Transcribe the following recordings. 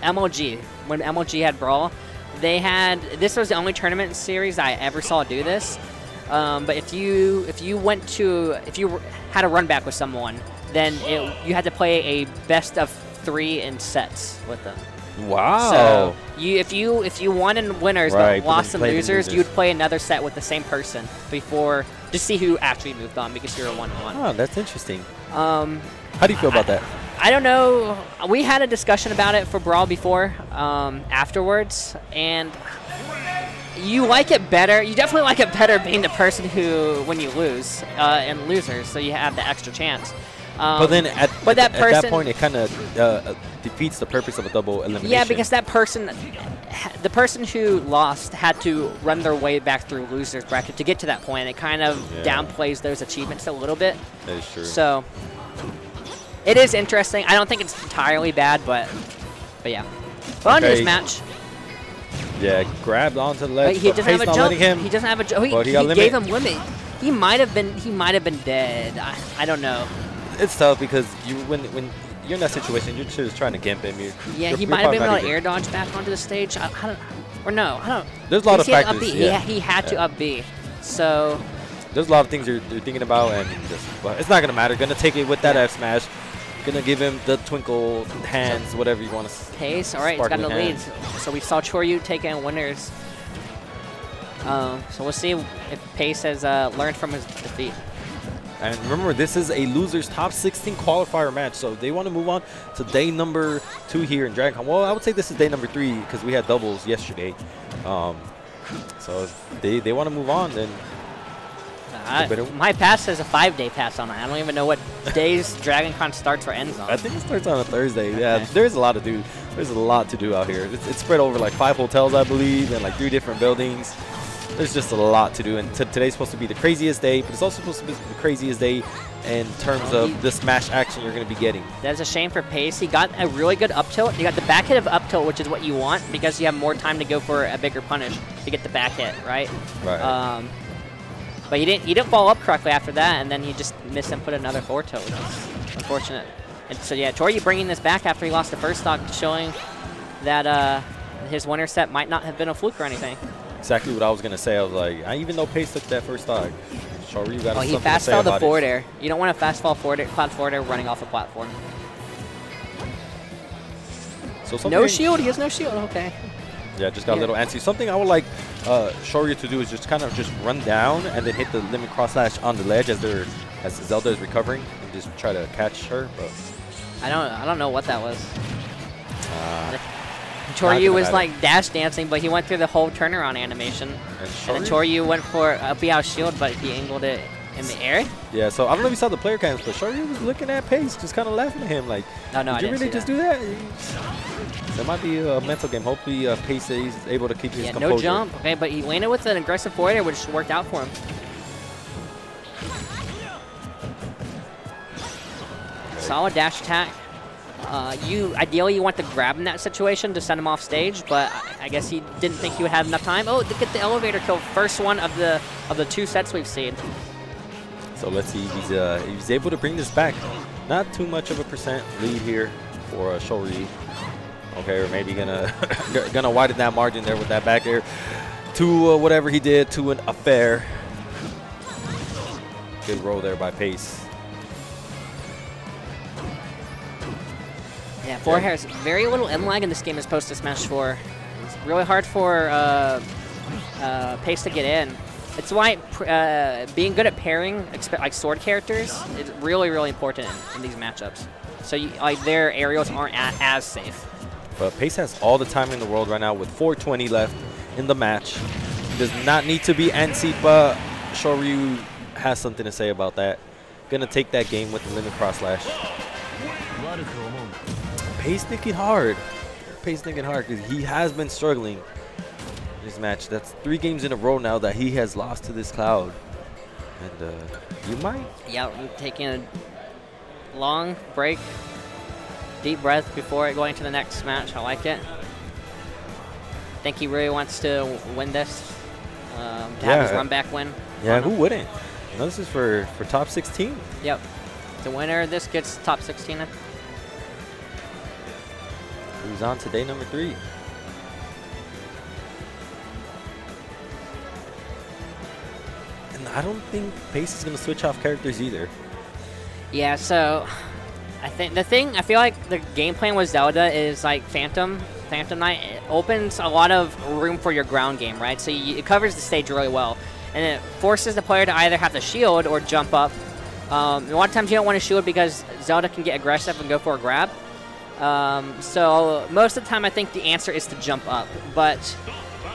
MLG, when MLG had Brawl, they had, this was the only tournament series I ever saw do this. But if you had a run back with someone, then you had to play a best of 3 in sets with them. Wow. So if you won in winners right, but lost in losers, you'd play another set with the same person before to see who actually moved on because you're a 1-1. Oh, that's interesting. How do you feel about that? I don't know. We had a discussion about it for Brawl before, afterwards, and you like it better. You definitely like it better being the person who, when you lose, in losers, so you have the extra chance. But then at that point, it kind of defeats the purpose of a double elimination. Yeah, because that person, the person who lost had to run their way back through losers bracket to get to that point. It kind of downplays those achievements a little bit. That is true. So it is interesting. I don't think it's entirely bad, but yeah. But on to this match. Yeah, grabbed onto the ledge. He doesn't have a jump. He doesn't have a jump. He gave him limit. He might have been dead. I don't know. It's tough because when you're in that situation, you're just trying to gimp him. He might have been able to air dodge back onto the stage. I don't. There's a lot of factors. He had to up B. So there's a lot of things you're thinking about, and but it's not gonna matter. Gonna take it with that F smash. Gonna give him the twinkle hands, whatever you want to. Pace. All right, he's got the lead. So we saw Choryuu take in winners. So we'll see if Pace has learned from his defeat. And remember, this is a losers top 16 qualifier match, so they want to move on to day number 2 here in Dragon Con. Well, I would say this is day number 3 because we had doubles yesterday. So if they want to move on, then my pass says a 5-day pass on it. I don't even know what days Dragon Con starts or ends on. I think it starts on a Thursday. Okay. Yeah, there's a lot to do. There's a lot to do out here. It's spread over like 5 hotels, I believe, and like 3 different buildings. There's just a lot to do, and today's supposed to be the craziest day, but it's also supposed to be the craziest day in terms of the smash action you're going to be getting. That's a shame for Pace. He got a really good up tilt. He got the back hit of up tilt, which is what you want because you have more time to go for a bigger punish to get the back hit, right? Right. But he didn't follow up correctly after that, and then he just missed and put another forward tilt, which is unfortunate. And so yeah, Choryuu bringing this back after he lost the first stock, showing that his winner set might not have been a fluke or anything. Exactly what I was going to say. I was like, even though Pace took that first stock, Choryuu got he fast fell the forward air. You don't want to fast fall forward air, cloud forward air running off a platform. So no shield. He has no shield. Okay. Yeah, just got a little antsy. Something I would like Choryuu to do is just kind of just run down and then hit the limit cross slash on the ledge as Zelda is recovering and just try to catch her. But I don't know what that was. Choryuu was like dash dancing, but he went through the whole turnaround animation. And then Choryuu went for a B-out shield, but he angled it in the air. Yeah, so I don't know if you saw the player cams, but Choryuu was looking at Pace, just kind of laughing at him like, did you really just do that? That might be a mental game. Hopefully Pace is able to keep his composure. No jump, okay, but he landed with an aggressive forward air, which worked out for him. Solid dash attack. Ideally you want to grab in that situation to send him off stage, but I guess he didn't think he would have enough time. Oh, to get the elevator kill, first one of the 2 sets we've seen. So let's see if he's able to bring this back. Not too much of a percent lead here for Choryuu. Okay, or maybe gonna widen that margin there with that back air to whatever he did to an affair. Good roll there by Pace. Yeah, forward air is very little M lag in this game as opposed to Smash 4. It's really hard for Pace to get in. It's why being good at pairing like sword characters is really, really important in these matchups. So their aerials aren't as safe. But Pace has all the time in the world right now with 4:20 left in the match. Does not need to be antsy, but Choryuu has something to say about that. Gonna take that game with the limit cross slash. Pace thinking hard. Pace thinking hard because he has been struggling in this match. That's 3 games in a row now that he has lost to this Cloud. And you might. Yeah, I'm taking a long break, deep breath before going to the next match. I like it. I think he really wants to win this. To have his run back win. Yeah, who wouldn't? No, this is for top 16. Yep. The winner of this gets top 16. Moves on to day number 3. And I don't think Pace is going to switch off characters either. Yeah, so I feel like the game plan with Zelda is like Phantom Knight. It opens a lot of room for your ground game, right? So it covers the stage really well. And it forces the player to either have to shield or jump up. A lot of times you don't want to shield because Zelda can get aggressive and go for a grab. So most of the time I think the answer is to jump up. But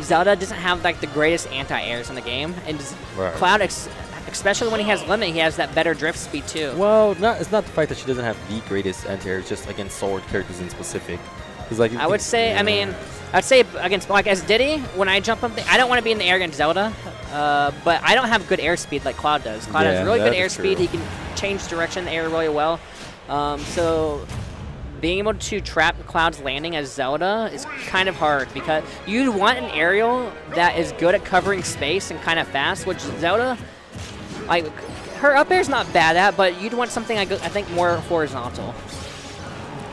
Zelda doesn't have like the greatest anti-airs in the game. And Cloud, especially when he has limit, he has that better drift speed too. Well, it's not the fact that she doesn't have the greatest anti-air, it's just against sword characters in specific. Like I would say, I'd say against, like as Diddy, when I jump up, I don't want to be in the air against Zelda, but I don't have good airspeed like Cloud does. Cloud has really good airspeed. He can change direction in the air really well. So being able to trap Cloud's landing as Zelda is kind of hard because you want an aerial that is good at covering space and kind of fast, which Zelda, like her up air is not bad at, but you'd want something I think more horizontal.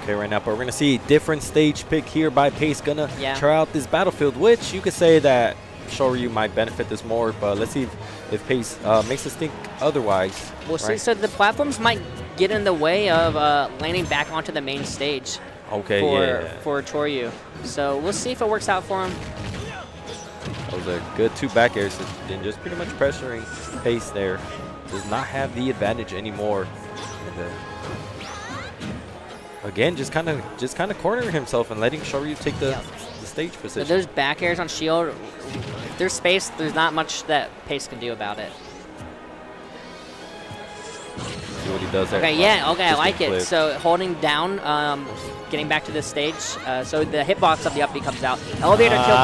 Okay, right now, but we're going to see different stage pick here by Pace. Gonna try out this battlefield, which you could say that Choryuu might benefit this more, but let's see if Pace makes us think otherwise. We'll see. So the platforms might get in the way of landing back onto the main stage for Choryuu. So we'll see if it works out for him. That was a good 2 back airs and just pretty much pressuring Pace there. Does not have the advantage anymore. And, again, just kind of cornering himself and letting Choryuu take the stage position. So those back airs on shield, if there's space, there's not much that Pace can do about it. See what he does there. Okay, I like it. So holding down, getting back to this stage. So the hitbox of the up B comes out. Elevator kill.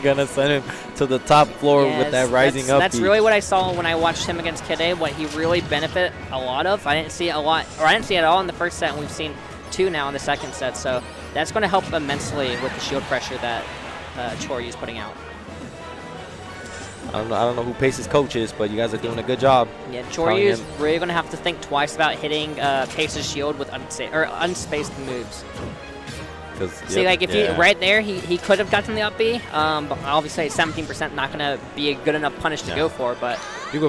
Gonna send him to the top floor with that rising up. That's really what I saw when I watched him against Kid A. What he really benefit a lot of. I didn't see it a lot, or I didn't see it at all in the first set, and we've seen 2 now in the second set. So that's going to help immensely with the shield pressure that Choryuu is putting out. I don't know who Pace's coach is, but you guys are doing a good job. Yeah, Choryuu is really going to have to think twice about hitting Pace's shield with unspaced moves. See, like if he right there, he could have gotten the up B, but obviously 17% not going to be a good enough punish to go for. But you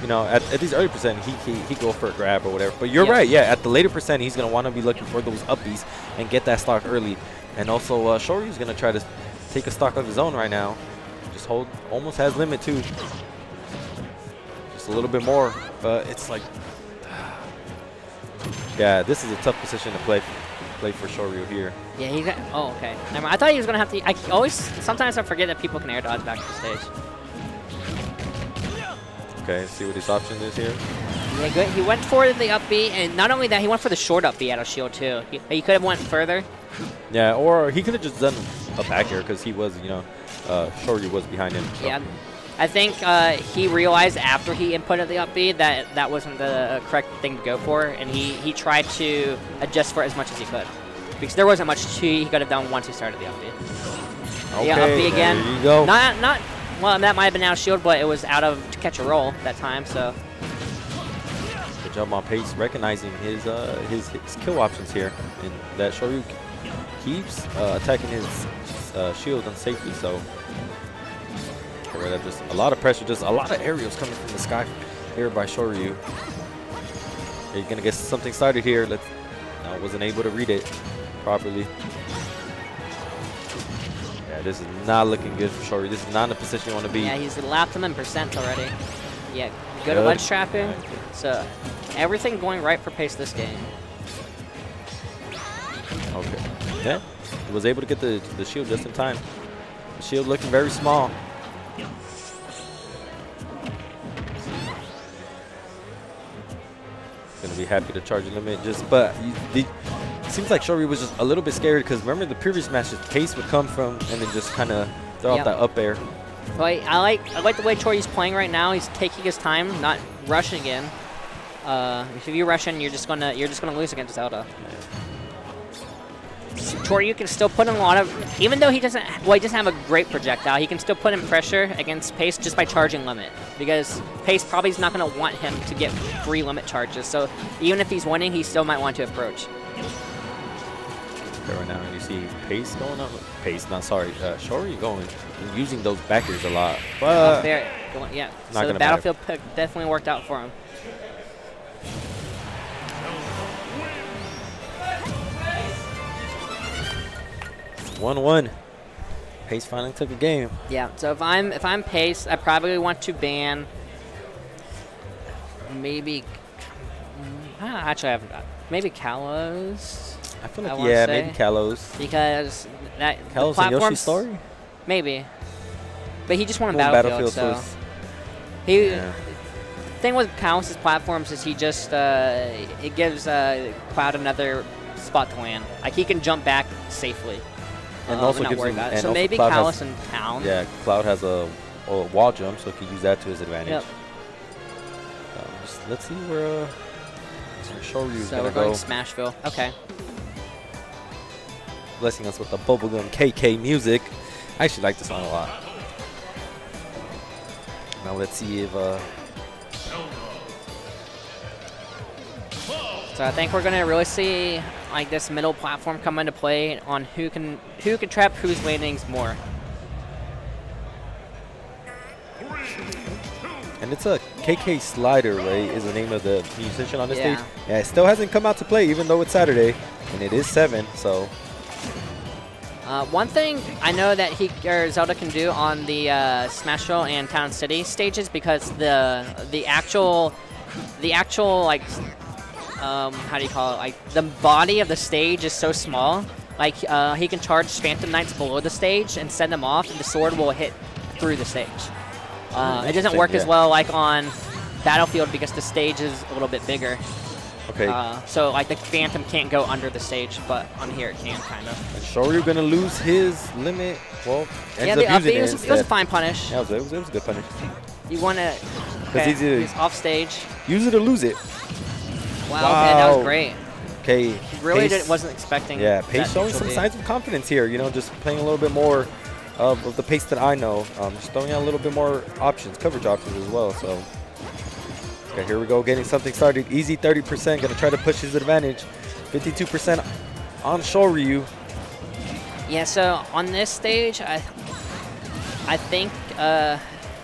know, at these early percent, he go for a grab or whatever. But you're right, at the later percent, he's going to want to be looking for those up Bs and get that stock early. And also, Choryuu's going to try to take a stock of his own right now. Just almost has limit too. Just a little bit more, but it's like, this is a tough position to play for Choryuu here. Yeah, he got. Oh, okay. I thought he was gonna have to. Sometimes I forget that people can air dodge back to the stage. Okay, see what his option is here. Yeah, good. He went for the up B, and not only that, he went for the short up B out of shield too. He could have went further. Yeah, or he could have just done a back air because he was, Choryuu was behind him. So. Yeah. I think he realized after he inputted the up B that wasn't the correct thing to go for, and he tried to adjust for it as much as he could. Because there wasn't much he could have done once he started the up B. Okay, up B again. There you go. Well, that might have been out of shield, but it was out of to catch a roll that time, so. Good job on Pace recognizing his kill options here, and that Choryuu keeps attacking his shield unsafely, so. Just a lot of pressure, just a lot of aerials coming from the sky here by Choryuu. He's gonna get something started here. Wasn't able to read it properly. Yeah, this is not looking good for Choryuu. This is not in the position you want to be. Yeah, he's lapped him in percent already. Yeah, good at ledge trapping. So everything going right for Pace this game. Okay. Yeah, he was able to get the shield just in time. The shield looking very small. Gonna be happy to charge a limit, but it seems like Choryuu was just a little bit scared because remember the previous matches, Pace would come from and then just kind of throw out that up air. Well, I like the way Choryuu's playing right now. He's taking his time, not rushing in. If you rush in, you're just gonna lose against Zelda. Choryuu can still put in a lot of, even though he doesn't have a great projectile, he can still put in pressure against Pace just by charging limit, because Pace probably is not going to want him to get free limit charges. So even if he's winning, he still might want to approach. Okay, right now you see Pace going up. Pace, not sorry. Choryuu going and using those backers a lot. But there, yeah. So the battlefield pick definitely worked out for him. It's 1-1. Pace finally took a game. Yeah. So if I'm Pace, I probably want to ban maybe. Actually, I haven't. Maybe Kalos. I feel like yeah, maybe Kalos. Because that Kalos and Yoshi's story. Maybe. But he just won a battlefield, so he. Yeah. Thing with Kalos' platforms is he just it gives Cloud another spot to land. Like he can jump back safely. And also gives him, and so maybe Kalos in town. Yeah, Cloud has a wall jump, so he can use that to his advantage. Yep. Let's see where Choryuu's so we're going to Smashville. Okay. Blessing us with the bubblegum KK music. I actually like this song a lot. Now let's see if. So I think we're gonna really see like this middle platform come into play on who can trap whose landings more. And it's a KK Slider, right? Is the name of the musician on this stage? Yeah, it still hasn't come out to play, even though it's Saturday, and it is 7. So. One thing I know that Zelda can do on the Smashville and Town City stages, because the actual like how do you call it? Like the body of the stage is so small. Like he can charge Phantom Knights below the stage and send them off, and the sword will hit through the stage. It doesn't work as well like on Battlefield because the stage is a little bit bigger. Okay. So like the Phantom can't go under the stage, but on here it can kind of. And Choryuu gonna lose his limit. Well, ends up using it was a fine punish. Yeah, it was a good punish. You want to? Okay, he's off stage. Use it or lose it. Wow. Okay, that was great. Okay. Really wasn't expecting. Yeah, Pace showing some signs of confidence here. You know, just playing a little bit more of the Pace that I know. Just throwing out a little bit more options, coverage options as well. So. Okay, here we go, getting something started. Easy 30%, gonna try to push his advantage. 52% on Choryuu. Yeah, so on this stage, I think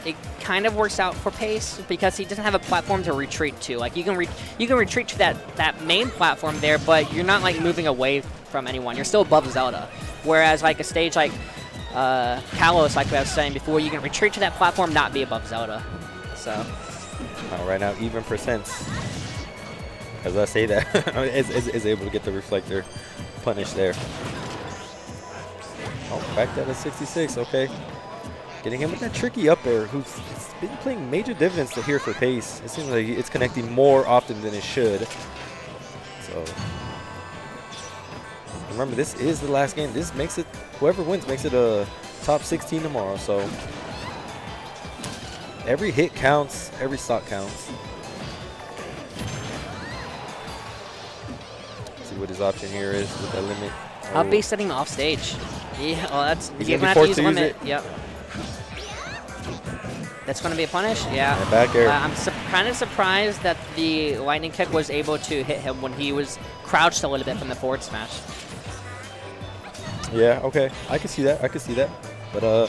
it kind of works out for Pace because he doesn't have a platform to retreat to. Like you can retreat to that main platform there, but you're not like moving away from anyone. You're still above Zelda. Whereas like a stage like Kalos, like I was saying before, you can retreat to that platform, not be above Zelda. So. Right now, even percents, as I say that, is able to get the reflector punish there. Oh, back down to 66, okay. Getting him with that tricky up air, who's been playing major dividends here for Pace. It seems like it's connecting more often than it should. So, remember, this is the last game. This makes it, whoever wins makes it a top 16 tomorrow, so. Every hit counts, every stock counts. Let's see what his option here is with that limit. Oh. I'll be setting off stage. Yeah, well, that's you're gonna have to use limit. Yep. That's gonna be a punish. Yeah. And back air. I'm kind of surprised that the lightning kick was able to hit him when he was crouched a little bit from the forward smash. Yeah. Okay. I can see that. I can see that. But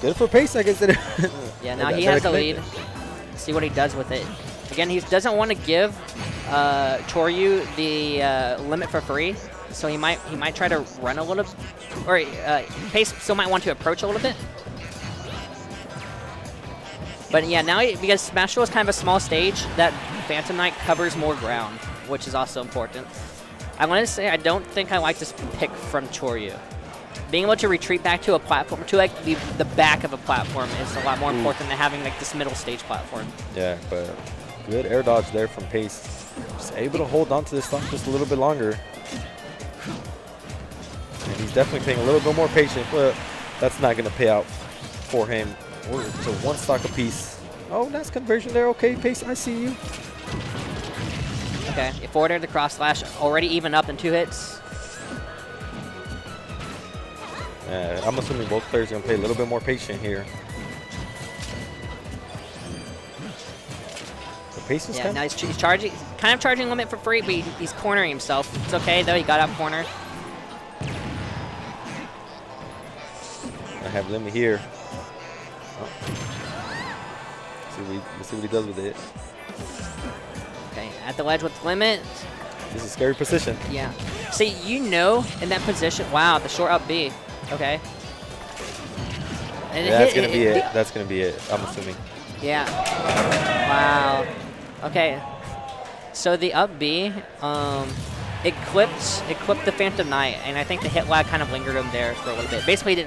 good for Pace, I guess. Yeah, now he has the lead. See what he does with it. Again, he doesn't want to give Choryuu the limit for free, so he might try to run a little, or Pace still might want to approach a little bit. But yeah, now because Smashville is kind of a small stage, that Phantom Knight covers more ground, which is also important. I want to say I don't think I like this pick from Choryuu. Being able to retreat back to a platform, to like the back of a platform, is a lot more important than having like this middle stage platform. Yeah, but good air dodge there from Pace. Just able to hold on to this stock just a little bit longer. And he's definitely being a little bit more patient, but that's not going to pay out for him. We're to one stock apiece. Oh, nice conversion there. Okay, Pace, I see you. Okay, forward air to cross slash, already even up in 2 hits. I'm assuming both players are going to play a little bit more patient here. So Pace was Yeah, now he's charging, kind of charging limit for free, but he's cornering himself. It's okay though. He got out cornered. I have limit here. Oh. Let's see what he does with it. Okay, at the ledge with limit. This is a scary position. Yeah. See, you know, in that position. Wow, the short up B. Okay. And yeah, that's gonna be it. That's gonna be it. I'm assuming. Yeah. Wow. Okay. So the up B, it clipped the Phantom Knight, and I think the hit lag kind of lingered him there for a little bit. Basically, he didn't